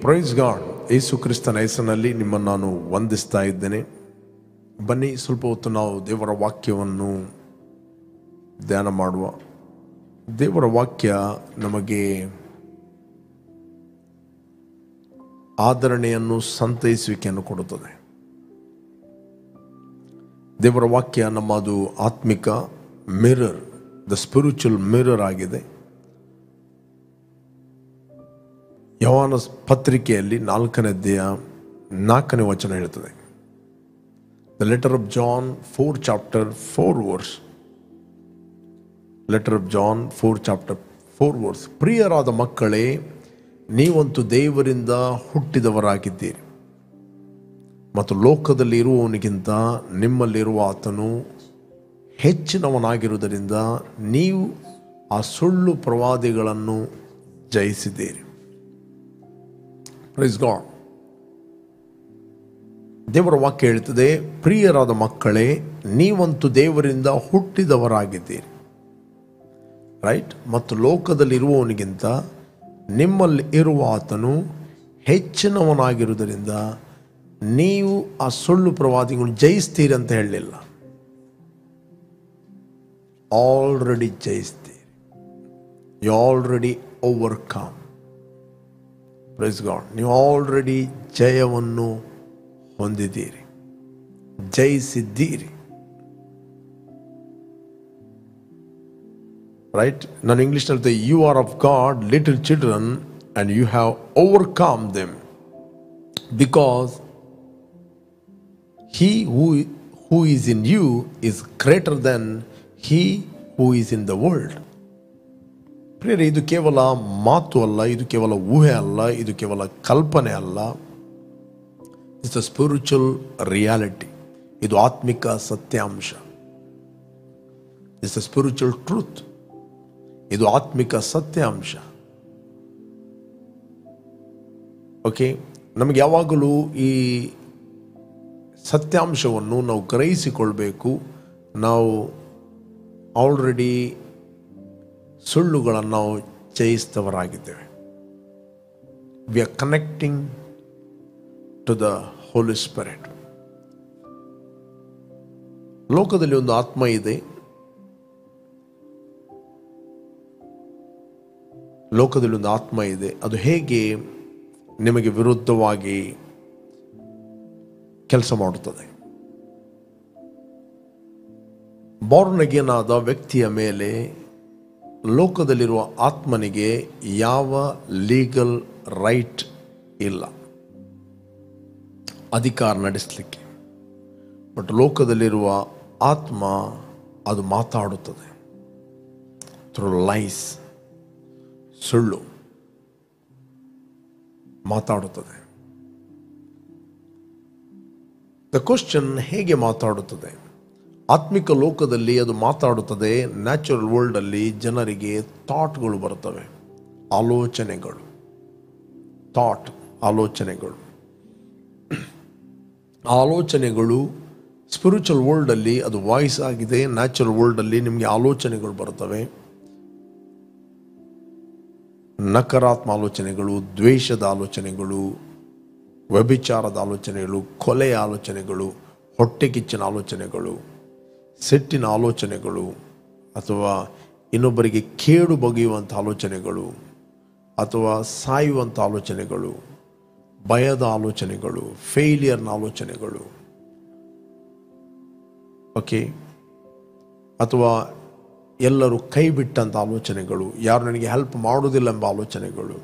Praise God. ಯೇಸು ಕ್ರಿಸ್ತನ ಹೆಸರಿನಲ್ಲಿ ನಿಮ್ಮನ್ನು ನಾನು ವಂದಿಸ್ತಾ ಇದ್ದೇನೆ. ಬನ್ನಿ ಸ್ವಲ್ಪ ಹೊತ್ತು ನಾವು ದೇವರ ವಾಕ್ಯವನ್ನು ಧ್ಯಾನ ಮಾಡುವ. ದೇವರ ವಾಕ್ಯ ನಮಗೆ ಆದರಣೆಯನ್ನು, ಸಂತೈಸುವಿಕೆಯನ್ನು ಕೊಡುತ್ತದೆ. ದೇವರ ವಾಕ್ಯ ನಮ್ಮದು ಆತ್ಮಿಕ ಮಿರರ್, ದ ಸ್ಪಿರಿಚುವಲ್ ಮಿರರ್ ಆಗಿದೆ. ಯೋಹಾನ ಪತ್ರಿಕೆಯಲ್ಲಿ 4ನೇ ಅಧ್ಯಾಯ 4ನೇ ವಚನ ಹೇಳ್ತದೆ. The letter of John 4 chapter 4 verse. Letter of John 4 chapter 4 verse. ಪ್ರಿಯರಾದ ಮಕ್ಕಳೇ, ನೀವಂತೂ ದೇವರಿಂದ ಹುಟ್ಟಿದವರಾಗಿದ್ದೀರಿ ಮತ್ತು ಲೋಕದಲ್ಲಿ ಇರುವವನಿಗಿಂತ ನಿಮ್ಮಲ್ಲಿರುವ ಆತನು ಹೆಚ್ಚಿನವನಾಗಿರುವುದರಿಂದ ನೀವು ಆ ಸುಳ್ಳು ಪ್ರವಾದಿಗಳನ್ನು ಜಯಿಸಿದ್ದೀರಿ. Praise God. ದೇವರ ವಾಕ್ಯ ಹೇಳ್ತದೆ, ಪ್ರಿಯರಾದ ಮಕ್ಕಳೇ, ನೀವಂತೂ ದೇವರಿಂದ ಹುಟ್ಟಿದವರಾಗಿದ್ದೀರಿ, ರೈಟ್, ಮತ್ತು ಲೋಕದಲ್ಲಿರುವವನಿಗಿಂತ ನಿಮ್ಮಲ್ಲಿ ಇರುವ ಆತನು ಹೆಚ್ಚಿನವನಾಗಿರುವುದರಿಂದ ನೀವು ಆ ಸುಳ್ಳು ಪ್ರವಾದಿಗಳನ್ನು ಜಯಿಸ್ತೀರಿ ಅಂತ ಹೇಳಲಿಲ್ಲ. ಆಲ್ರೆಡಿ ಜಯಿಸ್ತೀರಿ. You already overcome. Praise God. ನೀವು ಆಲ್ರೆಡಿ ಜಯವನ್ನು ಹೊಂದಿದ್ದೀರಿ, ಜಯಿಸಿದ್ದೀರಿ, ರೈಟ್. ನಾನು ಇಂಗ್ಲಿಷ್ನಲ್ಲಿ you are of God little children and you have overcome them because he who is in you is greater than he who is in the world. ಪ್ರಿಯರೇ, ಇದು ಕೇವಲ ಮಾತು ಅಲ್ಲ, ಇದು ಕೇವಲ ಊಹೆ ಅಲ್ಲ, ಇದು ಕೇವಲ ಕಲ್ಪನೆ ಅಲ್ಲ. It's a spiritual reality. ಇದು ಆತ್ಮಿಕ ಸತ್ಯಾಂಶ. It's a spiritual truth. ಇದು ಆತ್ಮಿಕ ಸತ್ಯಾಂಶ. ಓಕೆ, ನಮಗೆ ಯಾವಾಗಲೂ ಈ ಸತ್ಯಾಂಶವನ್ನು ನಾವು ಗ್ರಹಿಸಿಕೊಳ್ಬೇಕು. ನಾವು ಆಲ್ರೆಡಿ ಸುಳ್ಳುಗಳನ್ನು ನಾವು ಜಯಿಸಿದವರಾಗಿದ್ದೇವೆ. We are connecting to the Holy Spirit. ಲೋಕದಲ್ಲಿ ಒಂದು ಆತ್ಮ ಇದೆ. ಲೋಕದಲ್ಲಿ ಒಂದು ಆತ್ಮ ಇದೆ. ಅದು ಹೇಗೆ ನಿಮಗೆ ವಿರುದ್ಧವಾಗಿ ಕೆಲಸ ಮಾಡುತ್ತದೆ? ಬಾರ್ನ್ ಅಗೇನ್ ಆದ ವ್ಯಕ್ತಿಯ ಮೇಲೆ ಲೋಕದಲ್ಲಿರುವ ಆತ್ಮನಿಗೆ ಯಾವ ಲೀಗಲ್ ರೈಟ್ ಇಲ್ಲ, ಅಧಿಕಾರ ನಡೆಸಲಿಕ್ಕೆ. ಬಟ್ ಲೋಕದಲ್ಲಿರುವ ಆತ್ಮ ಅದು ಮಾತಾಡುತ್ತದೆ ಥ್ರೂ ಲೈಸ್, ಸುಳ್ಳು ಮಾತಾಡುತ್ತದೆ. ದ ಕ್ವಶನ್, ಹೇಗೆ ಮಾತಾಡುತ್ತದೆ? ಆತ್ಮಿಕ ಲೋಕದಲ್ಲಿ ಅದು ಮಾತಾಡುತ್ತದೆ. ನ್ಯಾಚುರಲ್ ವರ್ಲ್ಡಲ್ಲಿ ಜನರಿಗೆ ಥಾಟ್ಗಳು ಬರ್ತವೆ, ಆಲೋಚನೆಗಳು, ಆಲೋಚನೆಗಳು. ಆ ಆಲೋಚನೆಗಳು ಸ್ಪಿರಿಚುವಲ್ ವರ್ಲ್ಡಲ್ಲಿ ಅದು ವಾಯ್ಸ್ ಆಗಿದೆ. ನ್ಯಾಚುರಲ್ ವರ್ಲ್ಡಲ್ಲಿ ನಿಮಗೆ ಆಲೋಚನೆಗಳು ಬರ್ತವೆ. ನಕಾರಾತ್ಮಕ ಆಲೋಚನೆಗಳು, ದ್ವೇಷದ ಆಲೋಚನೆಗಳು, ವ್ಯಭಿಚಾರದ ಆಲೋಚನೆಗಳು, ಕೊಲೆಯ ಆಲೋಚನೆಗಳು, ಹೊಟ್ಟೆ ಕಿಚ್ಚಿನ ಆಲೋಚನೆಗಳು, ಸಿಟ್ಟಿನ ಆಲೋಚನೆಗಳು, ಅಥವಾ ಇನ್ನೊಬ್ಬರಿಗೆ ಕೇಡು ಬಗೆಯುವಂಥ ಆಲೋಚನೆಗಳು, ಅಥವಾ ಸಾಯುವಂಥ ಆಲೋಚನೆಗಳು, ಭಯದ ಆಲೋಚನೆಗಳು, ಫೇಲಿಯರ್ನ ಆಲೋಚನೆಗಳು, ಓಕೆ, ಅಥವಾ ಎಲ್ಲರೂ ಕೈ ಬಿಟ್ಟಂಥ ಆಲೋಚನೆಗಳು, ಯಾರು ನನಗೆ ಹೆಲ್ಪ್ ಮಾಡೋದಿಲ್ಲ ಎಂಬ ಆಲೋಚನೆಗಳು,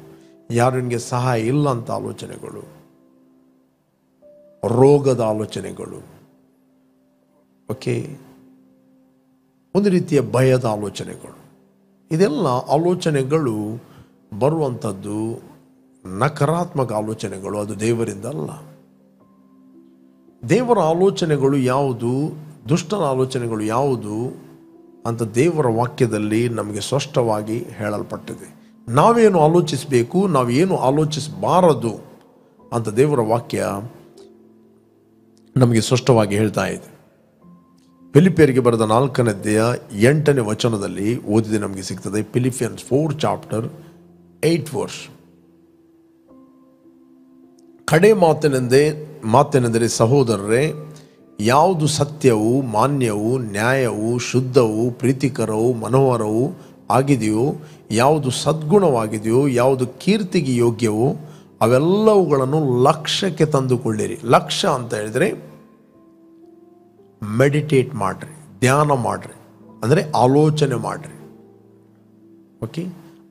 ಯಾರು ನನಗೆ ಸಹಾಯ ಇಲ್ಲ ಅಂತ ಆಲೋಚನೆಗಳು, ರೋಗದ ಆಲೋಚನೆಗಳು, ಓಕೆ, ಒಂದು ರೀತಿಯ ಭಯದ ಆಲೋಚನೆಗಳು. ಇದೆಲ್ಲ ಆಲೋಚನೆಗಳು ಬರುವಂಥದ್ದು ನಕಾರಾತ್ಮಕ ಆಲೋಚನೆಗಳು. ಅದು ದೇವರಿಂದ ಅಲ್ಲ. ದೇವರ ಆಲೋಚನೆಗಳು ಯಾವುದು, ದುಷ್ಟನ ಆಲೋಚನೆಗಳು ಯಾವುದು ಅಂತ ದೇವರ ವಾಕ್ಯದಲ್ಲಿ ನಮಗೆ ಸ್ಪಷ್ಟವಾಗಿ ಹೇಳಲ್ಪಟ್ಟಿದೆ. ನಾವೇನು ಆಲೋಚಿಸಬೇಕು, ನಾವೇನು ಆಲೋಚಿಸಬಾರದು ಅಂತ ದೇವರ ವಾಕ್ಯ ನಮಗೆ ಸ್ಪಷ್ಟವಾಗಿ ಹೇಳ್ತಾ ಇದೆ. ಫಿಲಿಪಿಯರಿಗೆ ಬರೆದ 4ನೇ ಅಧ್ಯಾಯ 8ನೇ ವಚನದಲ್ಲಿ ಓದಿದೆ ನಮಗೆ ಸಿಗ್ತದೆ. Philippians 4 chapter 8 verse. ಕಡೆ ಮಾತೇನೆಂದರೆ ಸಹೋದರರೇ, ಯಾವುದು ಸತ್ಯವೂ ಮಾನ್ಯವೂ ನ್ಯಾಯವೂ ಶುದ್ಧವೂ ಪ್ರೀತಿಕರವೂ ಮನೋಹರವೂ ಆಗಿದೆಯೋ, ಯಾವುದು ಸದ್ಗುಣವಾಗಿದೆಯೋ, ಯಾವುದು ಕೀರ್ತಿಗೆ ಯೋಗ್ಯವೋ ಅವೆಲ್ಲವುಗಳನ್ನು ಲಕ್ಷ್ಯಕ್ಕೆ ತಂದುಕೊಳ್ಳಿರಿ. ಲಕ್ಷ್ಯ ಅಂತ ಹೇಳಿದರೆ ಮೆಡಿಟೇಟ್ ಮಾಡಿರಿ, ಧ್ಯಾನ ಮಾಡಿರಿ, ಅಂದರೆ ಆಲೋಚನೆ ಮಾಡಿರಿ. ಓಕೆ,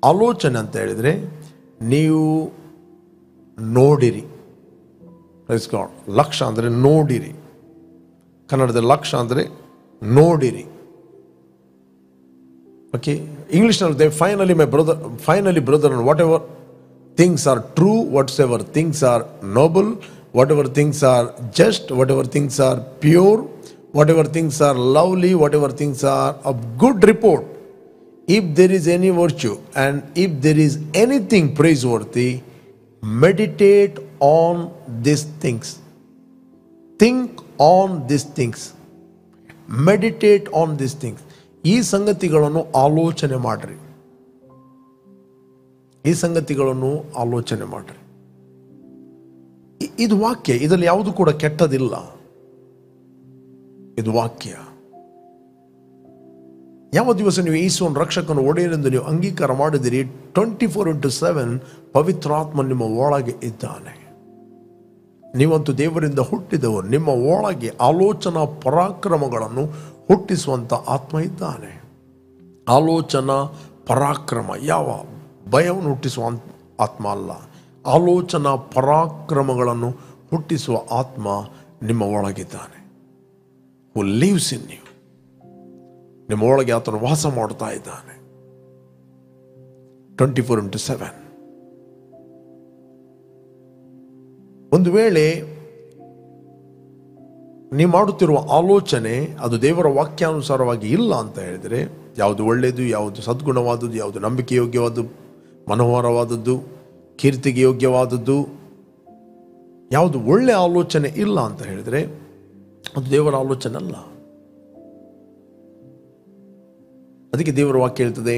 ಆಲೋಚನೆ ಅಂತ ಹೇಳಿದರೆ ನೀವು ನೋಡಿರಿ. Praise God. ಲಕ್ಷ್ಯ ಅಂದರೆ ನೋಡಿರಿ. ಕನ್ನಡದಲ್ಲಿ ಲಕ್ಷ್ಯ ಅಂದರೆ ನೋಡಿರಿ. ಓಕೆ, ಇಂಗ್ಲೀಷ್ನಲ್ಲಿ finally brother whatever things are true, whatever things are noble, whatever things are just, whatever things are pure, whatever things are lovely, whatever things are of good report, if there is any virtue and if there is anything praiseworthy, meditate on these things. Think on these things. Meditate on these things. ಈ ಸಂಗತಿಗಳನ್ನು ಆಲೋಚನೆ ಮಾಡ್ರಿ. ಈ ಸಂಗತಿಗಳನ್ನು ಆಲೋಚನೆ ಮಾಡ್ರಿ. ಇದು ವಾಕ್ಯ. ಇದರಲ್ಲಿ ಯಾವುದು ಕೂಡ ಕೆಟ್ಟದಿಲ್ಲ. ಇದು ವಾಕ್ಯ. ಯಾವ ದಿವಸ ನೀವು ಯೇಸುವನ್ನು ರಕ್ಷಕನ ಒಡೆಯನೆಂದು ನೀವು ಅಂಗೀಕಾರ ಮಾಡಿದಿರಿ, 24/7 ಪವಿತ್ರಾತ್ಮ ನಿಮ್ಮ ಒಳಗೆ ಇದ್ದಾನೆ. ನೀವಂತೂ ದೇವರಿಂದ ಹುಟ್ಟಿದವರು. ನಿಮ್ಮ ಒಳಗೆ ಆಲೋಚನಾ ಪರಾಕ್ರಮಗಳನ್ನು ಹುಟ್ಟಿಸುವಂಥ ಆತ್ಮ ಇದ್ದಾನೆ. ಆಲೋಚನಾ ಪರಾಕ್ರಮ ಯಾವ ಭಯವನ್ನು ಹುಟ್ಟಿಸುವ ಆತ್ಮ ಅಲ್ಲ. ಆಲೋಚನಾ ಪರಾಕ್ರಮಗಳನ್ನು ಹುಟ್ಟಿಸುವ ಆತ್ಮ ನಿಮ್ಮ ಒಳಗಿದ್ದಾನೆ. ಹೂ ಲಿವ್ಸ್ ಇನ್ ಯು. ನಿಮ್ಮ ಒಳಗೆ ಆತನು ವಾಸ ಮಾಡ್ತಾ ಇದ್ದಾನೆ 24/7. ಒಂದು ವೇಳೆ ನೀವು ಮಾಡುತ್ತಿರುವ ಆಲೋಚನೆ ಅದು ದೇವರ ವಾಕ್ಯಾನುಸಾರವಾಗಿ ಇಲ್ಲ ಅಂತ ಹೇಳಿದರೆ, ಯಾವುದು ಒಳ್ಳೆಯದು, ಯಾವುದು ಸದ್ಗುಣವಾದದ್ದು, ಯಾವುದು ನಂಬಿಕೆ ಯೋಗ್ಯವಾದದ್ದು, ಮನೋಹರವಾದದ್ದು, ಕೀರ್ತಿಗೆ ಯೋಗ್ಯವಾದದ್ದು, ಯಾವುದು ಒಳ್ಳೆಯ ಆಲೋಚನೆ ಇಲ್ಲ ಅಂತ ಹೇಳಿದರೆ ಅದು ದೇವರ ಆಲೋಚನೆ ಅಲ್ಲ. ಅದಕ್ಕೆ ದೇವರ ವಾಕ್ಯ ಹೇಳ್ತದೆ,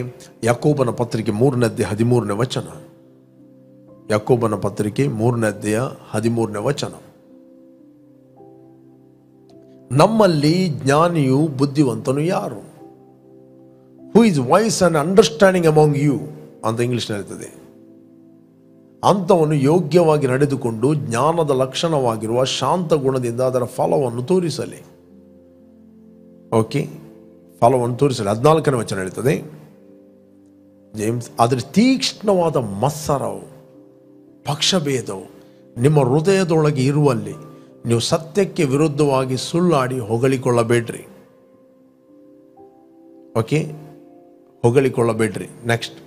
ಯಾಕೋಬನ ಪತ್ರಿಕೆ 3ನೇ ಅಧ್ಯಾಯ 13ನೇ ವಚನ. ಯಾಕೋಬನ ಪತ್ರಿಕೆ 3ನೇ ಅಧ್ಯಾಯ 13ನೇ ವಚನ. ನಮ್ಮಲ್ಲಿ ಜ್ಞಾನಿಯು ಬುದ್ಧಿವಂತನು ಯಾರು? Who is wise and understanding among you ಅಂತ ಇಂಗ್ಲಿಷ್ನಲ್ಲಿ ಇರ್ತದೆ. ಅಂಥವನು ಯೋಗ್ಯವಾಗಿ ನಡೆದುಕೊಂಡು ಜ್ಞಾನದ ಲಕ್ಷಣವಾಗಿರುವ ಶಾಂತ ಗುಣದಿಂದ ಅದರ ಫಲವನ್ನು ತೋರಿಸಲಿ. ಓಕೆ, ಫಲವನ್ನು ತೋರಿಸಲಿ. 14ನೇ ವಚನ ಹೇಳ್ತದೆ, ಜೇಮ್ಸ್, ಆದರೆ ತೀಕ್ಷ್ಣವಾದ ಮತ್ಸರವು ಪಕ್ಷಭೇದವು ನಿಮ್ಮ ಹೃದಯದೊಳಗೆ ಇರುವಲ್ಲಿ ನೀವು ಸತ್ಯಕ್ಕೆ ವಿರುದ್ಧವಾಗಿ ಸುಳ್ಳಾಡಿ ಹೊಗಳಿಕೊಳ್ಳಬೇಡ್ರಿ. ಓಕೆ, ಹೊಗಳಿಕೊಳ್ಳಬೇಡ್ರಿ. ನೆಕ್ಸ್ಟ್,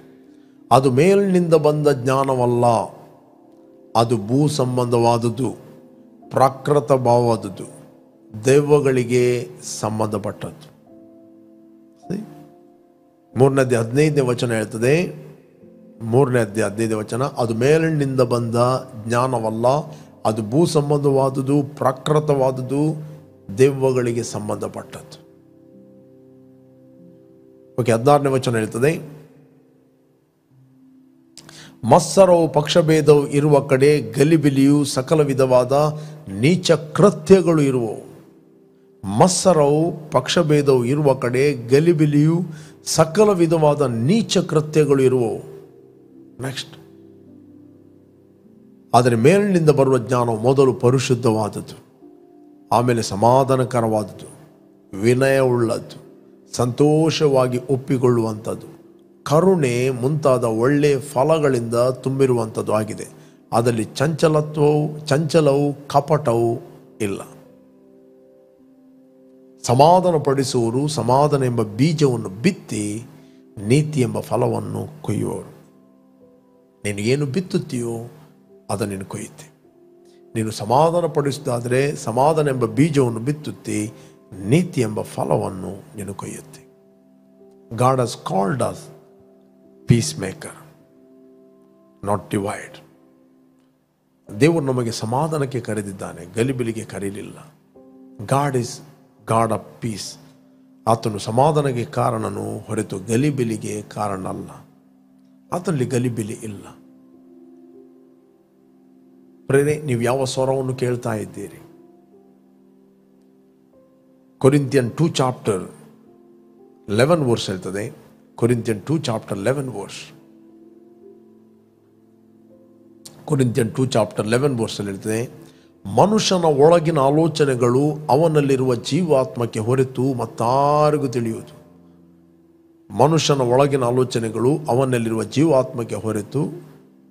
ಅದು ಮೇಲಿನಿಂದ ಬಂದ ಜ್ಞಾನವಲ್ಲ, ಅದು ಭೂ ಸಂಬಂಧವಾದದ್ದು, ಪ್ರಾಕೃತ ಭಾವವಾದದ್ದು, ದೆವ್ವಗಳಿಗೆ ಸಂಬಂಧಪಟ್ಟದ್ದು. 3ನೇ ಅಧ್ಯಾಯ 15ನೇ ವಚನ ಹೇಳ್ತದೆ, 3ನೇ ಅಧ್ಯಾಯ 15ನೇ ವಚನ, ಅದು ಮೇಲಿನಿಂದ ಬಂದ ಜ್ಞಾನವಲ್ಲ, ಅದು ಭೂ ಸಂಬಂಧವಾದುದು, ಪ್ರಾಕೃತವಾದುದು, ದೆವ್ವಗಳಿಗೆ ಸಂಬಂಧಪಟ್ಟದ್ದು. ಓಕೆ, 16ನೇ ವಚನ ಹೇಳ್ತದೆ, ಮತ್ಸರವು ಪಕ್ಷಭೇದವು ಇರುವ ಕಡೆ ಗಲಿಬಿಲಿಯು ಸಕಲ ವಿಧವಾದ ನೀಚ ಕೃತ್ಯಗಳು ಇರುವವು. ಮತ್ಸರವು ಪಕ್ಷಭೇದವು ಇರುವ ಕಡೆ ಗಲಿಬಿಲಿಯು ಸಕಲ ವಿಧವಾದ ನೀಚ ಕೃತ್ಯಗಳು ಇರುವವು. ನೆಕ್ಸ್ಟ್, ಆದರೆ ಮೇಲಿನಿಂದ ಬರುವ ಜ್ಞಾನವು ಮೊದಲು ಪರಿಶುದ್ಧವಾದದ್ದು, ಆಮೇಲೆ ಸಮಾಧಾನಕರವಾದದ್ದು, ವಿನಯವುಳ್ಳದ್ದು, ಸಂತೋಷವಾಗಿ ಒಪ್ಪಿಕೊಳ್ಳುವಂಥದ್ದು, ಕರುಣೆ ಮುಂತಾದ ಒಳ್ಳೆಯ ಫಲಗಳಿಂದ ತುಂಬಿರುವಂಥದ್ದು ಆಗಿದೆ. ಅದರಲ್ಲಿ ಚಂಚಲವು ಕಪಟವು ಇಲ್ಲ. ಸಮಾಧಾನ ಪಡಿಸುವವರು ಸಮಾಧಾನ ಎಂಬ ಬೀಜವನ್ನು ಬಿತ್ತಿ ನೀತಿ ಎಂಬ ಫಲವನ್ನು ಕೊಯ್ಯುವವರು. ನೀನು ಏನು ಬಿತ್ತುತ್ತೀಯೋ ಅದನ್ನು ನೀನು ಕೊಯ್ಯುತ್ತೆ. ನೀನು ಸಮಾಧಾನ ಪಡಿಸುವುದಾದರೆ ಸಮಾಧಾನ ಎಂಬ ಬೀಜವನ್ನು ಬಿತ್ತುತ್ತಿ ನೀತಿ ಎಂಬ ಫಲವನ್ನು ನೀನು ಕೊಯ್ಯುತ್ತೆ. God has called us peacemaker, not divide. ದೇವರು ನಮಗೆ ಸಮಾಧಾನಕ್ಕೆ ಕರೆದಿದ್ದಾನೆ, ಗಲಿಬಿಲಿಗೆ ಕರೆಯಲಿಲ್ಲ. God is God of peace. ಆತನು ಸಮಾಧಾನಕ್ಕೆ ಕಾರಣನು ಹೊರತು ಗಲಿಬಿಲಿಗೆ ಕಾರಣ ಅಲ್ಲ. ಆತನಲ್ಲಿ ಗಲಿಬಿಲಿ ಇಲ್ಲ. ಪ್ರೇರೆ, ನೀವು ಯಾವ ಸ್ವರವನ್ನು ಕೇಳ್ತಾ ಇದ್ದೀರಿ? ಕೊರಿಂಥಿಯನ್ 2 ಚಾಪ್ಟರ್ 11 ವರ್ಸ್ ಹೇಳ್ತದೆ. Corinthian 2 chapter 11 verse. Corinthian 2 chapter 11 verse ಅಲ್ಲಿ ಹೇಳ್ತದೆ, ಮನುಷ್ಯನ ಒಳಗಿನ ಆಲೋಚನೆಗಳು ಅವನಲ್ಲಿರುವ ಜೀವಾತ್ಮಕ್ಕೆ ಹೊರತು ಮತ್ತಾರಿಗೂ ತಿಳಿಯುವುದು. ಮನುಷ್ಯನ ಒಳಗಿನ ಆಲೋಚನೆಗಳು ಅವನಲ್ಲಿರುವ ಜೀವಾತ್ಮಕ್ಕೆ ಹೊರತು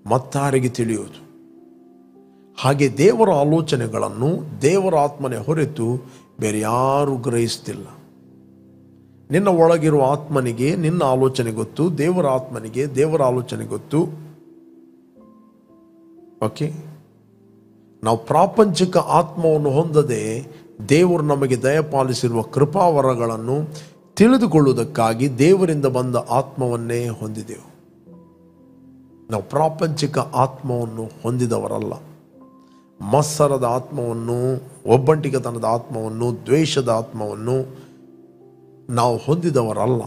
ಮತ್ತಾರಿಗೆ ತಿಳಿಯುವುದು. ಹಾಗೆ ದೇವರ ಆಲೋಚನೆಗಳನ್ನು ದೇವರ ಆತ್ಮನೆ ಹೊರತು ಬೇರೆ ಯಾರೂ ಗ್ರಹಿಸ್ತಿಲ್ಲ. ನಿನ್ನ ಒಳಗಿರುವ ಆತ್ಮನಿಗೆ ನಿನ್ನ ಆಲೋಚನೆ ಗೊತ್ತು, ದೇವರ ಆತ್ಮನಿಗೆ ದೇವರ ಆಲೋಚನೆ ಗೊತ್ತು. ಓಕೆ, ನಾವು ಪ್ರಾಪಂಚಿಕ ಆತ್ಮವನ್ನು ಹೊಂದದೆ ದೇವರು ನಮಗೆ ದಯಪಾಲಿಸಿರುವ ಕೃಪಾವರಗಳನ್ನು ತಿಳಿದುಕೊಳ್ಳುವುದಕ್ಕಾಗಿ ದೇವರಿಂದ ಬಂದ ಆತ್ಮವನ್ನೇ ಹೊಂದಿದೆವು. ನಾವು ಪ್ರಾಪಂಚಿಕ ಆತ್ಮವನ್ನು ಹೊಂದಿದವರಲ್ಲ. ಮತ್ಸರದ ಆತ್ಮವನ್ನು, ಒಬ್ಬಂಟಿಗತನದ ಆತ್ಮವನ್ನು, ದ್ವೇಷದ ಆತ್ಮವನ್ನು ನಾವು ಹೊಂದಿದವರಲ್ಲ.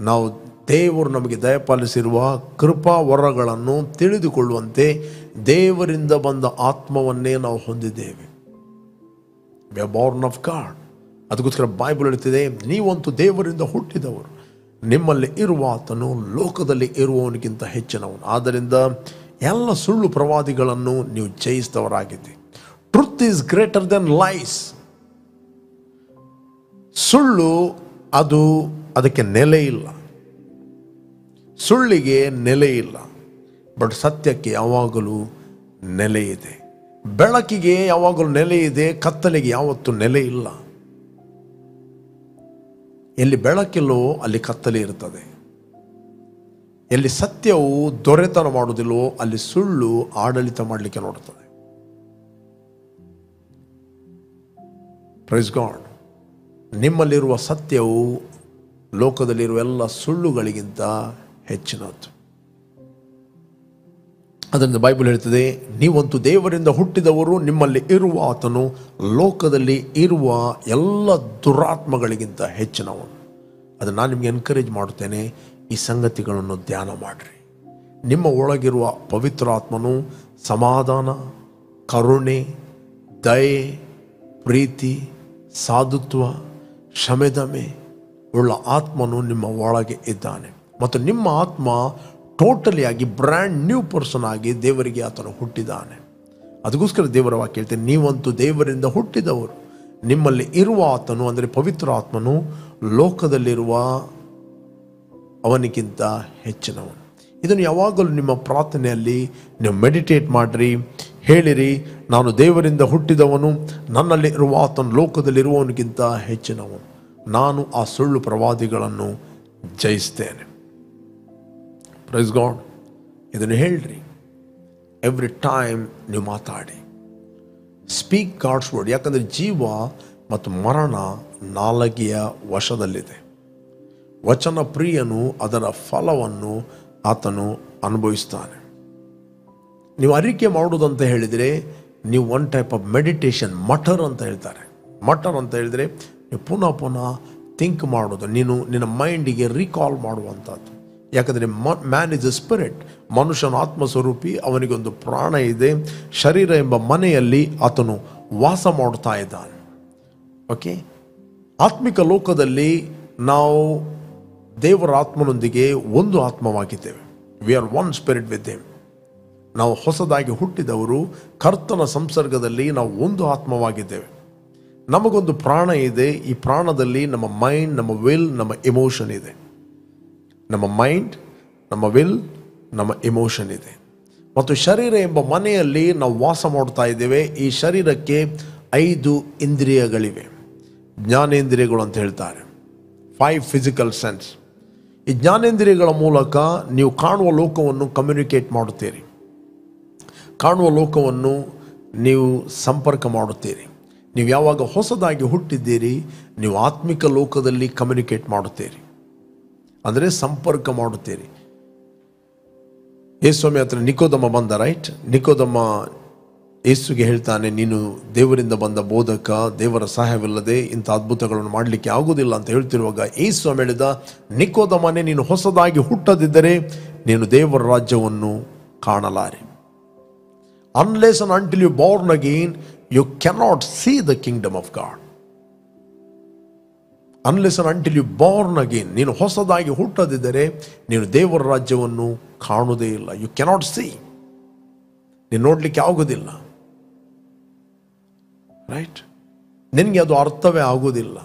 ನಾವು ದೇವರು ನಮಗೆ ದಯಪಾಲಿಸಿರುವ ಕೃಪಾ ವರಗಳನ್ನು ತಿಳಿದುಕೊಳ್ಳುವಂತೆ ದೇವರಿಂದ ಬಂದ ಆತ್ಮವನ್ನೇ ನಾವು ಹೊಂದಿದ್ದೇವೆ. We are born of god. ಅದಕ್ಕೋಸ್ಕರ ಬೈಬಲ್ ಹೇಳ್ತಿದೆ, ನೀವಂತೂ ದೇವರಿಂದ ಹುಟ್ಟಿದವರು, ನಿಮ್ಮಲ್ಲಿ ಇರುವ ಆತನು ಲೋಕದಲ್ಲಿ ಇರುವವನಿಗಿಂತ ಹೆಚ್ಚಿನವನು. ಆದ್ದರಿಂದ ಎಲ್ಲ ಸುಳ್ಳು ಪ್ರವಾದಿಗಳನ್ನು ನೀವು ಜಯಿಸಿದವರಾಗಿದ್ದೀರಿ. Truth is greater than lies. ಸುಳ್ಳು ಅದಕ್ಕೆ ನೆಲೆ ಇಲ್ಲ, ಸುಳ್ಳಿಗೆ ನೆಲೆ ಇಲ್ಲ. ಬಟ್ ಸತ್ಯಕ್ಕೆ ಯಾವಾಗಲೂ ನೆಲೆ ಇದೆ. ಬೆಳಕಿಗೆ ಯಾವಾಗಲೂ ನೆಲೆ ಇದೆ, ಕತ್ತಲೆಗೆ ಯಾವತ್ತೂ ನೆಲೆ ಇಲ್ಲ. ಎಲ್ಲಿ ಬೆಳಕಿಲ್ಲೋ ಅಲ್ಲಿ ಕತ್ತಲೆ ಇರ್ತದೆ. ಎಲ್ಲಿ ಸತ್ಯವು ದೊರೆತನ ಮಾಡುವುದಿಲ್ಲವೋ ಅಲ್ಲಿ ಸುಳ್ಳು ಆಡಳಿತ ಮಾಡಲಿಕ್ಕೆ ನೋಡುತ್ತದೆ. Praise God. ನಿಮ್ಮಲ್ಲಿರುವ ಸತ್ಯವು ಲೋಕದಲ್ಲಿರುವ ಎಲ್ಲ ಸುಳ್ಳುಗಳಿಗಿಂತ ಹೆಚ್ಚಿನದ್ದು. ಅದರಿಂದ ಬೈಬಲ್ ಹೇಳ್ತದೆ, ನೀವಂತೂ ದೇವರಿಂದ ಹುಟ್ಟಿದವರು, ನಿಮ್ಮಲ್ಲಿ ಇರುವ ಆತನು ಲೋಕದಲ್ಲಿ ಇರುವ ಎಲ್ಲ ದುರಾತ್ಮಗಳಿಗಿಂತ ಹೆಚ್ಚಿನವನು. ಅದನ್ನು ನಾನು ನಿಮಗೆ ಎನ್ಕರೇಜ್ ಮಾಡುತ್ತೇನೆ, ಈ ಸಂಗತಿಗಳನ್ನು ಧ್ಯಾನ ಮಾಡಿರಿ. ನಿಮ್ಮ ಒಳಗಿರುವ ಪವಿತ್ರಾತ್ಮನು ಸಮಾಧಾನ, ಕರುಣೆ, ದಯೆ, ಪ್ರೀತಿ, ಸಾಧುತ್ವ, ಕ್ಷಮೆದಮೆ ಉಳ್ಳ ಆತ್ಮನು ನಿಮ್ಮ ಒಳಗೆ ಇದ್ದಾನೆ. ಮತ್ತು ನಿಮ್ಮ ಆತ್ಮ ಟೋಟಲಿ ಆಗಿ ಬ್ರ್ಯಾಂಡ್ ನ್ಯೂ ಪರ್ಸನ್ ಆಗಿ ದೇವರಿಗೆ ಆತನು ಹುಟ್ಟಿದ್ದಾನೆ. ಅದಕ್ಕೋಸ್ಕರ ದೇವರ ವಾಕ್ಯ ಹೇಳ್ತೇನೆ, ನೀವಂತೂ ದೇವರಿಂದ ಹುಟ್ಟಿದವರು, ನಿಮ್ಮಲ್ಲಿ ಇರುವ ಆತನು ಅಂದರೆ ಪವಿತ್ರ ಆತ್ಮನು ಲೋಕದಲ್ಲಿರುವ ಅವನಿಗಿಂತ ಹೆಚ್ಚಿನವನು. ಇದನ್ನು ಯಾವಾಗಲೂ ನಿಮ್ಮ ಪ್ರಾರ್ಥನೆಯಲ್ಲಿ ನೀವು ಮೆಡಿಟೇಟ್ ಮಾಡಿರಿ, ಹೇಳಿರಿ, ನಾನು ದೇವರಿಂದ ಹುಟ್ಟಿದವನು, ನನ್ನಲ್ಲಿ ಇರುವ ಆತನು ಲೋಕದಲ್ಲಿರುವವನಿಗಿಂತ ಹೆಚ್ಚಿನವನು. ನಾನು ಆ ಸುಳ್ಳು ಪ್ರವಾದಿಗಳನ್ನು ಜಯಿಸ್ತೇನೆ. Praise God. ಇದನ್ನು ಹೇಳ್ರಿ ಎವ್ರಿ ಟೈಮ್ ನೀವು ಮಾತಾಡಿ. Speak God's word. ಯಾಕಂದರೆ ಜೀವ ಮತ್ತು ಮರಣ ನಾಲಿಗೆಯ ವಶದಲ್ಲಿದೆ. ವಚನ ಪ್ರಿಯನು ಅದರ ಫಲವನ್ನು ಆತನು ಅನುಭವಿಸ್ತಾನೆ. ನೀವು ಅರಿಕೆ ಮಾಡುವುದಂತ ಹೇಳಿದರೆ ನೀವು one type of meditation, matar ಅಂತ ಹೇಳ್ತಾರೆ. ಮಟರ್ ಅಂತ ಹೇಳಿದರೆ ನೀವು ಪುನಃ ಪುನಃ ಥಿಂಕ್ ಮಾಡೋದು, ನಿನ್ನ ಮೈಂಡಿಗೆ ರೀಕಾಲ್ ಮಾಡುವಂಥದ್ದು. ಯಾಕಂದರೆ ಮ್ಯಾನ್ ಇಸ್ ಎ ಸ್ಪಿರಿಟ್. ಮನುಷ್ಯನ ಆತ್ಮಸ್ವರೂಪಿ, ಅವನಿಗೊಂದು ಪ್ರಾಣ ಇದೆ. ಶರೀರ ಎಂಬ ಮನೆಯಲ್ಲಿ ಆತನು ವಾಸ ಮಾಡ್ತಾ ಇದ್ದಾನೆ. ಓಕೆ, ಆತ್ಮಿಕ ಲೋಕದಲ್ಲಿ ನಾವು ದೇವರ ಆತ್ಮನೊಂದಿಗೆ ಒಂದು ಆತ್ಮವಾಗಿದ್ದೇವೆ. We are one spirit with him. ನಾವು ಹೊಸದಾಗಿ ಹುಟ್ಟಿದವರು, ಕರ್ತನ ಸಂಸರ್ಗದಲ್ಲಿ ನಾವು ಒಂದು ಆತ್ಮವಾಗಿದ್ದೇವೆ. ನಮಗೊಂದು ಪ್ರಾಣ ಇದೆ. ಈ ಪ್ರಾಣದಲ್ಲಿ ನಮ್ಮ ಮೈಂಡ್, ನಮ್ಮ ವಿಲ್, ನಮ್ಮ ಎಮೋಷನ್ ಇದೆ. ನಮ್ಮ ಮೈಂಡ್, ನಮ್ಮ ವಿಲ್, ನಮ್ಮ ಎಮೋಷನ್ ಇದೆ. ಮತ್ತು ಶರೀರ ಎಂಬ ಮನೆಯಲ್ಲಿ ನಾವು ವಾಸ ಮಾಡ್ತಾ ಇದ್ದೇವೆ. ಈ ಶರೀರಕ್ಕೆ 5 ಇಂದ್ರಿಯಗಳಿವೆ, ಜ್ಞಾನೇಂದ್ರಿಯಗಳು ಅಂತ ಹೇಳ್ತಾರೆ. 5 ಫಿಸಿಕಲ್ ಸೆನ್ಸ್. ಈ ಜ್ಞಾನೇಂದ್ರಿಯಗಳ ಮೂಲಕ ನೀವು ಕಾಣುವ ಲೋಕವನ್ನು ಕಮ್ಯುನಿಕೇಟ್ ಮಾಡುತ್ತೀರಿ, ಕಾಣುವ ಲೋಕವನ್ನು ನೀವು ಸಂಪರ್ಕ ಮಾಡುತ್ತೀರಿ. ನೀವು ಯಾವಾಗ ಹೊಸದಾಗಿ ಹುಟ್ಟಿದ್ದೀರಿ, ನೀವು ಆತ್ಮಿಕ ಲೋಕದಲ್ಲಿ ಕಮ್ಯುನಿಕೇಟ್ ಮಾಡುತ್ತೀರಿ, ಅಂದರೆ ಸಂಪರ್ಕ ಮಾಡುತ್ತೀರಿ. ಯೇಸುಸ್ವಾಮಿ ಹತ್ರ ನಿಕೋದಮ ಬಂದ, ರೈಟ್? ನಿಕೋದಮ ಯೇಸುಗೆ ಹೇಳ್ತಾನೆ, ನೀನು ದೇವರಿಂದ ಬಂದ ಬೋಧಕ, ದೇವರ ಸಹಾಯವಿಲ್ಲದೆ ಇಂಥ ಅದ್ಭುತಗಳನ್ನು ಮಾಡಲಿಕ್ಕೆ ಆಗುವುದಿಲ್ಲ ಅಂತ ಹೇಳ್ತಿರುವಾಗ ಯೇಸುಸ್ವಾಮಿ ಹೇಳಿದ, ನಿಕೋದಮನೇ, ನೀನು ಹೊಸದಾಗಿ ಹುಟ್ಟದಿದ್ದರೆ ನೀನು ದೇವರ ರಾಜ್ಯವನ್ನು ಕಾಣಲಾರೆ. Unless and until you're born again, you cannot see the kingdom of God. Unless and until you're born again, ನೀನು ಹೊಸದಾಗಿ ಹುಟ್ಟದಿದ್ದರೆ ನೀನು ದೇವರ ರಾಜ್ಯವನ್ನು ಕಾಣುವುದೇ ಇಲ್ಲ. ಯು ಕೆನಾಟ್ ಸಿ, ನೀನು ನೋಡಲಿಕ್ಕೆ ಆಗೋದಿಲ್ಲ. ರೈಟ್? ನಿನಗೆ ಅದು ಅರ್ಥವೇ ಆಗೋದಿಲ್ಲ.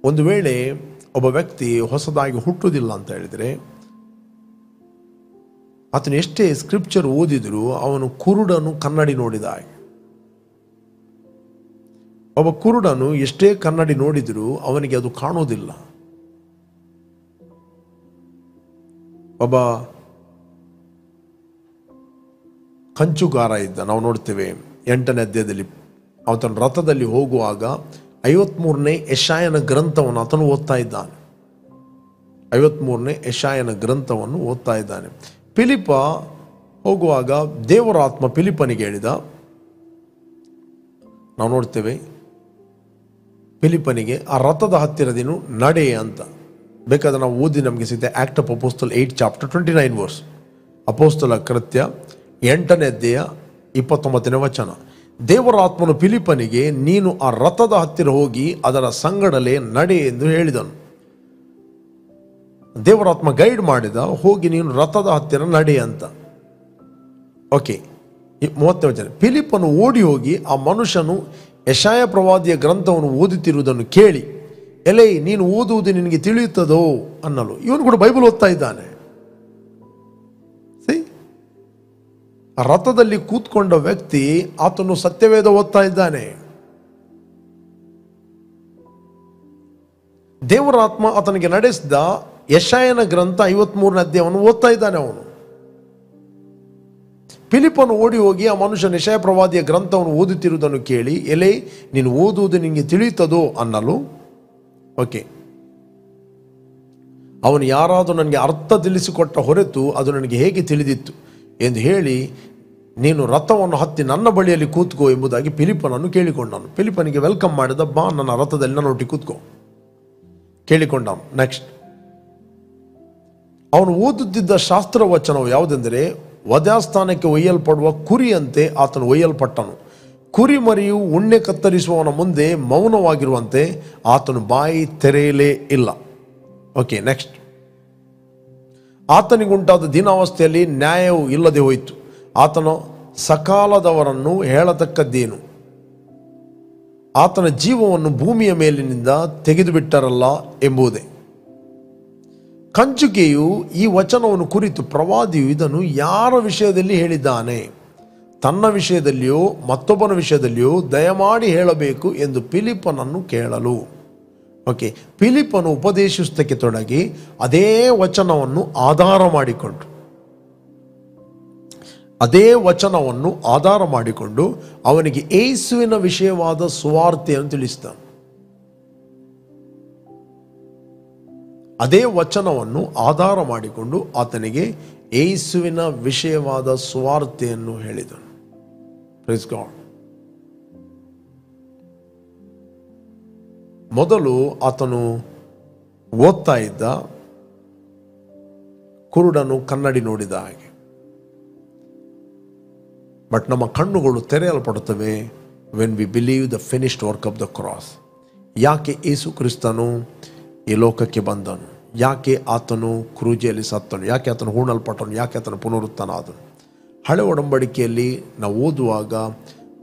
ಒಂದು ವೇಳೆ ಒಬ್ಬ ವ್ಯಕ್ತಿ ಹೊಸದಾಗಿ ಹುಟ್ಟುವುದಿಲ್ಲ ಅಂತ ಹೇಳಿದರೆ, ಆತನು ಎಷ್ಟೇ ಸ್ಕ್ರಿಪ್ಚರ್ ಓದಿದರೂ ಅವನು ಕುರುಡನು ಕನ್ನಡಿ ನೋಡಿದ ಹಾಗೆ. ಒಬ್ಬ ಕುರುಡನು ಎಷ್ಟೇ ಕನ್ನಡಿ ನೋಡಿದರೂ ಅವನಿಗೆ ಅದು ಕಾಣುವುದಿಲ್ಲ. ಒಬ್ಬ ಕಂಚುಗಾರ ಇದ್ದ, ನಾವು ನೋಡ್ತೇವೆ 8ನೇ ಅಧ್ಯಾಯದಲ್ಲಿ. ಆತನ ರಥದಲ್ಲಿ ಹೋಗುವಾಗ 53ನೇ ಯೆಶಾಯನ ಗ್ರಂಥವನ್ನು ಆತನು ಓದ್ತಾ ಇದ್ದಾನೆ. 53ನೇ ಯೆಶಾಯನ ಗ್ರಂಥವನ್ನು ಓದ್ತಾ ಇದ್ದಾನೆ. ಫಿಲಿಪ ಹೋಗುವಾಗ ದೇವರ ಆತ್ಮ ಫಿಲಿಪನಿಗೆ ಹೇಳಿದ, ನಾವು ನೋಡ್ತೇವೆ ಫಿಲಿಪನಿಗೆ ಆ ರಥದ ಹತ್ತಿರ ನೀನು ನಡೆ ಅಂತ. ಬೇಕಾದ್ರೆ ನಾವು ಓದಿ ನಮಗೆ ಸಿಗುತ್ತೆ. Act of apostle 8 chapter 29 verse. ಅಪೋಸ್ತಲ ಕೃತ್ಯ 8ನೇ ಅಧ್ಯಾಯ 29ನೇ ವಚನ. ದೇವರ ಆತ್ಮನು ಫಿಲಿಪನಿಗೆ ನೀನು ಆ ರಥದ ಹತ್ತಿರ ಹೋಗಿ ಅದರ ಸಂಗಡಲೇ ನಡೆ ಎಂದು ಹೇಳಿದನು. ದೇವರಾತ್ಮ ಗೈಡ್ ಮಾಡಿದ, ಹೋಗಿ ನೀನು ರಥದ ಹತ್ತಿರ ನಡೆ ಅಂತ. ಓಕೆ, 30ನೇ ವಚನ. ಫಿಲಿಪನು ಓಡಿ ಹೋಗಿ ಆ ಮನುಷ್ಯನು ಯೆಶಾಯ ಪ್ರವಾದಿಯ ಗ್ರಂಥವನ್ನು ಓದುತ್ತಿರುವುದನ್ನು ಕೇಳಿ, ಎಲೈ ನೀನು ಓದುವುದು ನಿನಗೆ ತಿಳಿಯುತ್ತದೋ ಅನ್ನಲು. ಇವನು ಕೂಡ ಬೈಬಲ್ ಓದ್ತಾ ಇದ್ದಾನೆ. ರಥದಲ್ಲಿ ಕೂತ್ಕೊಂಡ ವ್ಯಕ್ತಿ ಆತನು ಸತ್ಯವೇದ ಓದ್ತಾ ಇದ್ದಾನೆ. ದೇವರ ಆತ್ಮ ಆತನಿಗೆ ನಡೆಸಿದ ಯೆಶಾಯನ ಗ್ರಂಥ 53ನೇ ಅಧ್ಯಾಯವನ್ನು ಓದ್ತಾ ಇದ್ದಾನೆ ಅವನು. ಫಿಲಿಪನು ಓಡಿ ಹೋಗಿ ಆ ಮನುಷ್ಯನ ಯೆಶಾಯ ಪ್ರವಾದಿಯ ಗ್ರಂಥವನ್ನು ಓದುತ್ತಿರುವುದನ್ನು ಕೇಳಿ, ಎಲೆ ನೀನು ಓದುವುದು ನಿನಗೆ ತಿಳಿಯುತ್ತದೋ ಅನ್ನಲು. ಓಕೆ, ಅವನು ಯಾರಾದರೂ ನನಗೆ ಅರ್ಥ ತಿಳಿಸಿಕೊಟ್ಟ ಹೊರತು ಅದು ನನಗೆ ಹೇಗೆ ತಿಳಿದಿತ್ತು ಎಂದು ಹೇಳಿ, ನೀನು ರಥವನ್ನು ಹತ್ತಿ ನನ್ನ ಬಳಿಯಲ್ಲಿ ಕೂತ್ಕೋ ಎಂಬುದಾಗಿ ಫಿಲಿಪನನ್ನು ಕೇಳಿಕೊಂಡನು. ಫಿಲಿಪನಿಗೆ ವೆಲ್ಕಮ್ ಮಾಡಿದ, ಬಾ ನನ್ನ ರಥದಲ್ಲಿ ನನ್ನೊಟ್ಟಿಗೆ ಕೂತ್ಕೋ ಕೇಳಿಕೊಂಡನು. ನೆಕ್ಸ್ಟ್, ಅವನು ಓದುತ್ತಿದ್ದ ಶಾಸ್ತ್ರ ವಚನವು ಯಾವುದೆಂದರೆ, ವಧಾಸ್ಥಾನಕ್ಕೆ ಒಯ್ಯಲ್ಪಡುವ ಕುರಿಯಂತೆ ಆತನು ಒಯ್ಯಲ್ಪಟ್ಟನು. ಕುರಿ ಮರಿಯು ಉಣ್ಣೆ ಕತ್ತರಿಸುವವನ ಮುಂದೆ ಮೌನವಾಗಿರುವಂತೆ ಆತನು ಬಾಯಿ ತೆರೆಯಲೇ ಇಲ್ಲ. Okay, next. ಆತನಿಗುಂಟಾದ ದೀನಾವಸ್ಥೆಯಲ್ಲಿ ನ್ಯಾಯವು ಇಲ್ಲದೆ ಹೋಯಿತು. ಆತನು ಸಕಾಲದವರನ್ನು ಹೇಳತಕ್ಕದ್ದೇನು? ಆತನ ಜೀವವನ್ನು ಭೂಮಿಯ ಮೇಲಿನಿಂದ ತೆಗೆದುಬಿಟ್ಟರಲ್ಲ ಎಂಬುದೇ. ಕಂಚುಕಿಯು ಈ ವಚನವನ್ನು ಕುರಿತು ಪ್ರವಾದಿಯು ಇದನ್ನು ಯಾರ ವಿಷಯದಲ್ಲಿ ಹೇಳಿದ್ದಾನೆ? ತನ್ನ ವಿಷಯದಲ್ಲಿಯೋ ಮತ್ತೊಬ್ಬನ ವಿಷಯದಲ್ಲಿಯೋ ದಯಮಾಡಿ ಹೇಳಬೇಕು ಎಂದು ಫಿಲಿಪನನ್ನು ಕೇಳಲು. ಓಕೆ, ಫಿಲಿಪನು ಉಪದೇಶಿಸುವುದಕ್ಕೆ ತೊಡಗಿ ಅದೇ ವಚನವನ್ನು ಆಧಾರ ಮಾಡಿಕೊಂಡು ಅವನಿಗೆ ಯೇಸುವಿನ ವಿಷಯವಾದ ಸುವಾರ್ತೆಯನ್ನು ತಿಳಿಸಿದನು. ಅದೇ ವಚನವನ್ನು ಆಧಾರ ಮಾಡಿಕೊಂಡು ಆತನಿಗೆ ಯೇಸುವಿನ ವಿಷಯವಾದ ಸುವಾರ್ತೆಯನ್ನು ಹೇಳಿದನು. Praise God. ಮೊದಲು ಆತನು ಓದ್ತಾ ಇದ್ದ ಕುರುಡನು ಕನ್ನಡಿ ನೋಡಿದ ಹಾಗೆ. ಬಟ್ ನಮ್ಮ ಕಣ್ಣುಗಳು ತೆರೆಯಲ್ಪಡುತ್ತವೆ when we believe the finished work of the cross. ಯಾಕೆ ಯೇಸು ಕ್ರಿಸ್ತನು ಈ ಲೋಕಕ್ಕೆ ಬಂದನು? ಯಾಕೆ ಆತನು ಕ್ರೂಜಿಯಲ್ಲಿ ಸತ್ತನು? ಯಾಕೆ ಆತನು ಹೂಣಲ್ಪಟ್ಟನು? ಯಾಕೆ ಆತನು ಪುನರುತ್ಥಾನ ಆದನು? ಹಳೆ ಒಡಂಬಡಿಕೆಯಲ್ಲಿ ನಾವು ಓದುವಾಗ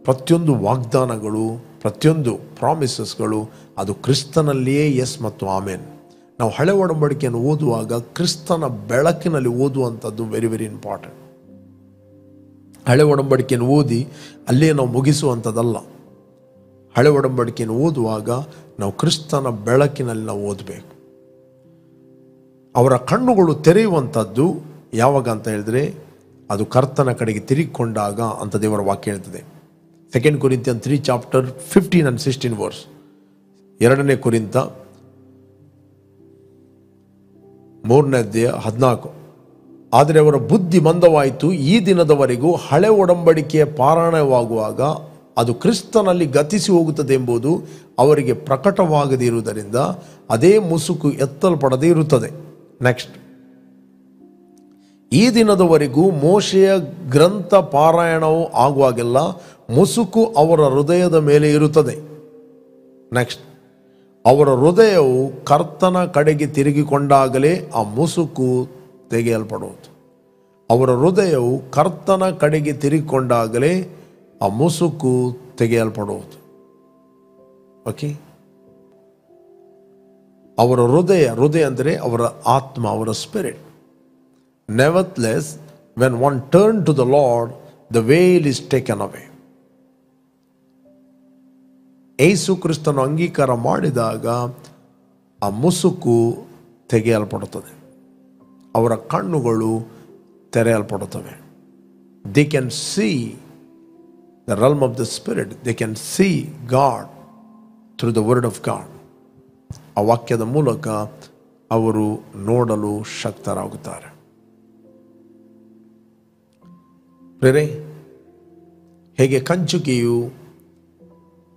ಪ್ರತಿಯೊಂದು ವಾಗ್ದಾನಗಳು, ಪ್ರತಿಯೊಂದು ಪ್ರಾಮಿಸಸ್ಗಳು ಅದು ಕ್ರಿಸ್ತನಲ್ಲಿಯೇ ಎಸ್ ಮತ್ತು ಆಮೇನ್. ನಾವು ಹಳೆ ಒಡಂಬಡಿಕೆಯನ್ನು ಓದುವಾಗ ಕ್ರಿಸ್ತನ ಬೆಳಕಿನಲ್ಲಿ ಓದುವಂಥದ್ದು ವೆರಿ ವೆರಿ ಇಂಪಾರ್ಟೆಂಟ್. ಹಳೆ ಒಡಂಬಡಿಕೆಯನ್ನು ಓದಿ ಅಲ್ಲೇ ನಾವು ಮುಗಿಸುವಂಥದ್ದಲ್ಲ. ಹಳೆ ಒಡಂಬಡಿಕೆಯನ್ನು ಓದುವಾಗ ನಾವು ಕ್ರಿಸ್ತನ ಬೆಳಕಿನಲ್ಲಿ ನಾವು ಓದಬೇಕು. ಅವರ ಕಣ್ಣುಗಳು ತೆರೆಯುವಂಥದ್ದು ಯಾವಾಗ ಅಂತ ಹೇಳಿದ್ರೆ, ಅದು ಕರ್ತನ ಕಡೆಗೆ ತಿರುಗಿಕೊಂಡಾಗ ಅಂತ ದೇವರ ವಾಕ್ಯ ಹೇಳ್ತದೆ. 2 ಕೊರಿಂಥಿಯನ್ 3 ಚಾಪ್ಟರ್ 15 and 16 ವರ್ಸ್. 2 ಕೊರಿಂಥ 3ನೇ ಅಧ್ಯಾಯ 14. ಆದರೆ ಅವರ ಬುದ್ಧಿ ಮಂದವಾಯಿತು, ಈ ದಿನದವರೆಗೂ ಹಳೆ ಒಡಂಬಡಿಕೆಯ ಪಾರಾಯಣವಾಗುವಾಗ ಅದು ಕ್ರಿಸ್ತನಲ್ಲಿ ಗತಿಸಿ ಹೋಗುತ್ತದೆ ಎಂಬುದು ಅವರಿಗೆ ಪ್ರಕಟವಾಗದೇ ಇರುವುದರಿಂದ ಅದೇ ಮುಸುಕು ಎತ್ತಲ್ಪಡದೇ ಇರುತ್ತದೆ. ನೆಕ್ಸ್ಟ್, ಈ ದಿನದವರೆಗೂ ಮೋಶೆಯ ಗ್ರಂಥ ಪಾರಾಯಣವು ಆಗುವಾಗೆಲ್ಲ ಮುಸುಕು ಅವರ ಹೃದಯದ ಮೇಲೆ ಇರುತ್ತದೆ. ನೆಕ್ಸ್ಟ್, ಅವರ ಹೃದಯವು ಕರ್ತನ ಕಡೆಗೆ ತಿರುಗಿಕೊಂಡಾಗಲೇ ಆ ಮುಸುಕು ತೆಗೆಯಲ್ಪಡುವುದು. ಅವರ ಹೃದಯವು ಕರ್ತನ ಕಡೆಗೆ ತಿರುಗಿಕೊಂಡಾಗಲೇ ಆ ಮುಸುಕು ತೆಗೆಯಲ್ಪಡುವುದು. ಓಕೆ, ಅವರ ಹೃದಯ ಅಂದರೆ ಅವರ ಆತ್ಮ, ಅವರ spirit. Nevertheless, when one turned to the Lord, the veil is taken away. ಯೇಸು ಕ್ರಿಸ್ತನು ಅಂಗೀಕಾರ ಮಾಡಿದಾಗ ಆ ಮುಸುಕು ತೆಗೆಯಲ್ಪಡುತ್ತದೆ, ಅವರ ಕಣ್ಣುಗಳು ತೆರೆಯಲ್ಪಡುತ್ತವೆ. They can see the realm of the spirit. They can see God through the word of God. ಆ ವಾಕ್ಯದ ಮೂಲಕ ಅವರು ನೋಡಲು ಶಕ್ತರಾಗುತ್ತಾರೆ. ಪ್ರೇರೆ, ಹೇಗೆ ಕಂಚುಕಿಯು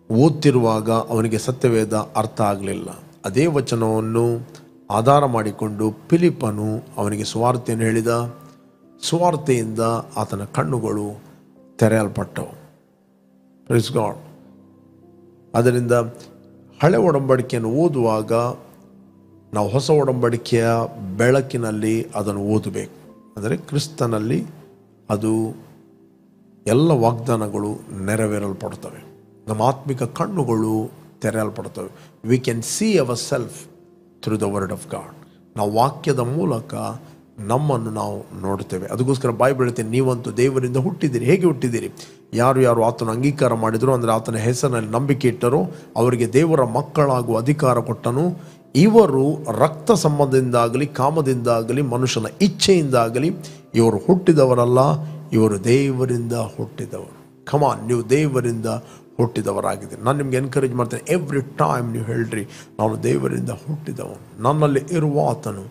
ಓದ್ತಿರುವಾಗ ಅವನಿಗೆ ಸತ್ಯವೇದ ಅರ್ಥ ಆಗಲಿಲ್ಲ, ಅದೇ ವಚನವನ್ನು ಆಧಾರ ಮಾಡಿಕೊಂಡು ಫಿಲಿಪ್ಪನು ಅವನಿಗೆ ಸುವಾರ್ತೆಯನ್ನು ಹೇಳಿದ. ಸುವಾರ್ತೆಯಿಂದ ಆತನ ಕಣ್ಣುಗಳು ತೆರೆಯಲ್ಪಟ್ಟವು. Praise God. ಅದರಿಂದ ಹಳೆ ಒಡಂಬಡಿಕೆಯನ್ನು ಓದುವಾಗ ನಾವು ಹೊಸ ಒಡಂಬಡಿಕೆಯ ಬೆಳಕಿನಲ್ಲಿ ಅದನ್ನು ಓದಬೇಕು. ಅಂದರೆ ಕ್ರಿಸ್ತನಲ್ಲಿ ಅದು ಎಲ್ಲ ವಾಗ್ದಾನಗಳು ನೆರವೇರಲ್ಪಡ್ತವೆ, ನಮ್ಮ ಆತ್ಮಿಕ ಕಣ್ಣುಗಳು ತೆರೆಯಲ್ಪಡ್ತವೆ. We can see our self through the word of God. ನಾವು ವಾಕ್ಯದ ಮೂಲಕ ನಮ್ಮನ್ನು ನಾವು ನೋಡುತ್ತೇವೆ. ಅದಕ್ಕೋಸ್ಕರ ಬೈಬಲ್ ಹೇಳುತ್ತೆ, ನೀವಂತೂ ದೇವರಿಂದ ಹುಟ್ಟಿದ್ದೀರಿ. ಹೇಗೆ ಹುಟ್ಟಿದ್ದೀರಿ? ಯಾರು ಆತನ ಅಂಗೀಕಾರ ಮಾಡಿದರು, ಅಂದರೆ ಆತನ ಹೆಸರಿನಲ್ಲಿ ನಂಬಿಕೆ ಇಟ್ಟರು, ಅವರಿಗೆ ದೇವರ ಮಕ್ಕಳಾಗುವ ಅಧಿಕಾರ ಕೊಟ್ಟನು. ಇವರು ರಕ್ತ ಸಂಬಂಧದಿಂದಾಗಲಿ ಕಾಮದಿಂದಾಗಲಿ ಮನುಷ್ಯನ ಇಚ್ಛೆಯಿಂದಾಗಲಿ ಇವರು ಹುಟ್ಟಿದವರಲ್ಲ, ಇವರು ದೇವರಿಂದ ಹುಟ್ಟಿದವರು. ಕಮಾನ್, ನೀವು ದೇವರಿಂದ ಹುಟ್ಟಿದವರಾಗಿದ್ದೀರಿ. ನಾನು ನಿಮ್ಗೆ ಎನ್ಕರೇಜ್ ಮಾಡ್ತೇನೆ, ಎವ್ರಿ ಟೈಮ್ ನೀವು ಹೇಳ್ರಿ, ನಾನು ದೇವರಿಂದ ಹುಟ್ಟಿದವನು, ನನ್ನಲ್ಲಿ ಇರುವ ಆತನು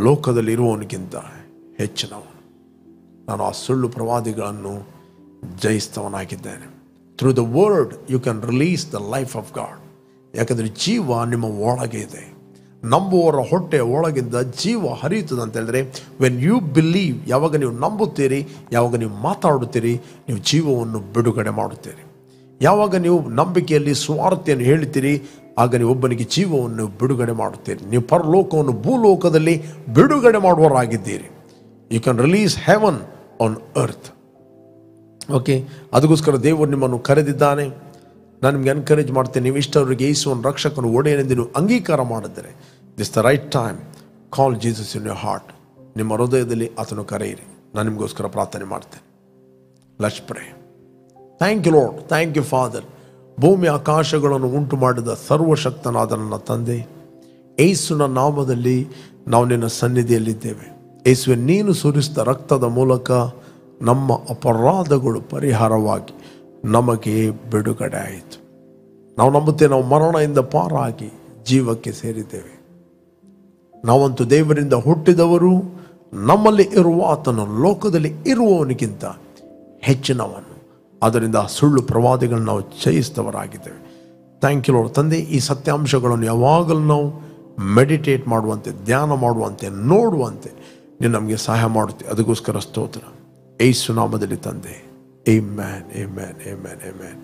ಲೋಕದಲ್ಲಿ ಇರುವವನಿಗಿಂತ ಹೆಚ್ಚಿನವನು, ನಾನು ಆ ಸುಳ್ಳು ಪ್ರವಾದಿಗಳನ್ನು ಜಯಿಸ್ತವನಾಗಿದ್ದೇನೆ. Through the word you can release the life of God. ಯಾಕಂದರೆ ಜೀವ ನಿಮ್ಮ ಒಳಗೆ ಇದೆ. ನಂಬುವವರ ಹೊಟ್ಟೆಯ ಒಳಗಿಂದ ಜೀವ ಹರಿಯುತ್ತದೆ ಅಂತ ಹೇಳಿದ್ರೆ, ವೆನ್ ಯು ಬಿಲೀವ್, ಯಾವಾಗ ನೀವು ನಂಬುತ್ತೀರಿ, ಯಾವಾಗ ನೀವು ಮಾತಾಡುತ್ತೀರಿ, ನೀವು ಜೀವವನ್ನು ಬಿಡುಗಡೆ ಮಾಡುತ್ತೀರಿ. ಯಾವಾಗ ನೀವು ನಂಬಿಕೆಯಲ್ಲಿ ಸ್ವಾರ್ಥೆಯನ್ನು ಹೇಳ್ತೀರಿ, ಆಗ ನೀವು ಒಬ್ಬನಿಗೆ ಜೀವವನ್ನು ಬಿಡುಗಡೆ ಮಾಡುತ್ತೀರಿ. ನೀವು ಪರಲೋಕವನ್ನು ಭೂಲೋಕದಲ್ಲಿ ಬಿಡುಗಡೆ ಮಾಡುವವರಾಗಿದ್ದೀರಿ. You can release heaven on earth. Okay, ಅದಕ್ಕೋಸ್ಕರ ದೇವರು ನಿಮ್ಮನ್ನು ಕರೆದಿದ್ದಾನೆ. ನಾನು ನಿಮ್ಗೆ ಎನ್ಕರೇಜ್ ಮಾಡ್ತೇನೆ, ನೀವು ಇಷ್ಟವರಿಗೆ ಯೇಸುವನ್ನು ರಕ್ಷಕನು ಒಡೆಯನೆಂದು ನೀವು ಅಂಗೀಕಾರ ಮಾಡಿದರೆ, this the right time. Call Jesus in your heart. ನಿಮ್ಮ ಹೃದಯದಲ್ಲಿ ಆತನು ಕರೆಯಿರಿ. ನಾನು ನಿಮಗೋಸ್ಕರ ಪ್ರಾರ್ಥನೆ ಮಾಡ್ತೇನೆ. Let's pray. Thank you Lord, thank you father. ಭೂಮಿ ಆಕಾಶಗಳನ್ನು ಉಂಟು ಮಾಡಿದ ಸರ್ವಶಕ್ತನಾದ ನನ್ನ ತಂದೆ, ಯೇಸುವಿನ ನಾಮದಲ್ಲಿ ನಾವು ನಿನ್ನ ಸನ್ನಿಧಿಯಲ್ಲಿದ್ದೇವೆ. ಯೇಸುವೆ, ನೀನು ಸುರಿಸಿದ ರಕ್ತದ ಮೂಲಕ ನಮ್ಮ ಅಪರಾಧಗಳು ಪರಿಹಾರವಾಗಿ ನಮಗೆ ಬಿಡುಗಡೆ ಆಯಿತು. ನಾವು ನಂಬುತ್ತೇವೆ, ನಾವು ಮರಣದಿಂದ ಪಾರಾಗಿ ಜೀವಕ್ಕೆ ಸೇರಿದ್ದೇವೆ. ನಾವಂತೂ ದೇವರಿಂದ ಹುಟ್ಟಿದವರು, ನಮ್ಮಲ್ಲಿ ಇರುವ ಆತನು ಲೋಕದಲ್ಲಿ ಇರುವವನಿಗಿಂತ ಹೆಚ್ಚಿನವನು. ಆದ್ದರಿಂದ ಸುಳ್ಳು ಪ್ರವಾದಿಗಳನ್ನು ನಾವು ಜಯಿಸಿದವರಾಗಿದ್ದೇವೆ. Thank you lord. ತಂದೆ, ಈ ಸತ್ಯಾಂಶಗಳನ್ನು ಯಾವಾಗಲೂ ನಾವು ಮೆಡಿಟೇಟ್ ಮಾಡುವಂತೆ, ಧ್ಯಾನ ಮಾಡುವಂತೆ, ನೋಡುವಂತೆ ನೀನು ನಮಗೆ ಸಹಾಯ ಮಾಡುತ್ತೆ. ಅದಕ್ಕೋಸ್ಕರ ಸ್ತೋತ್ರ. ಯೇಸು ನಾಮದಲ್ಲಿ ತಂದೆ. Amen, amen, amen, amen.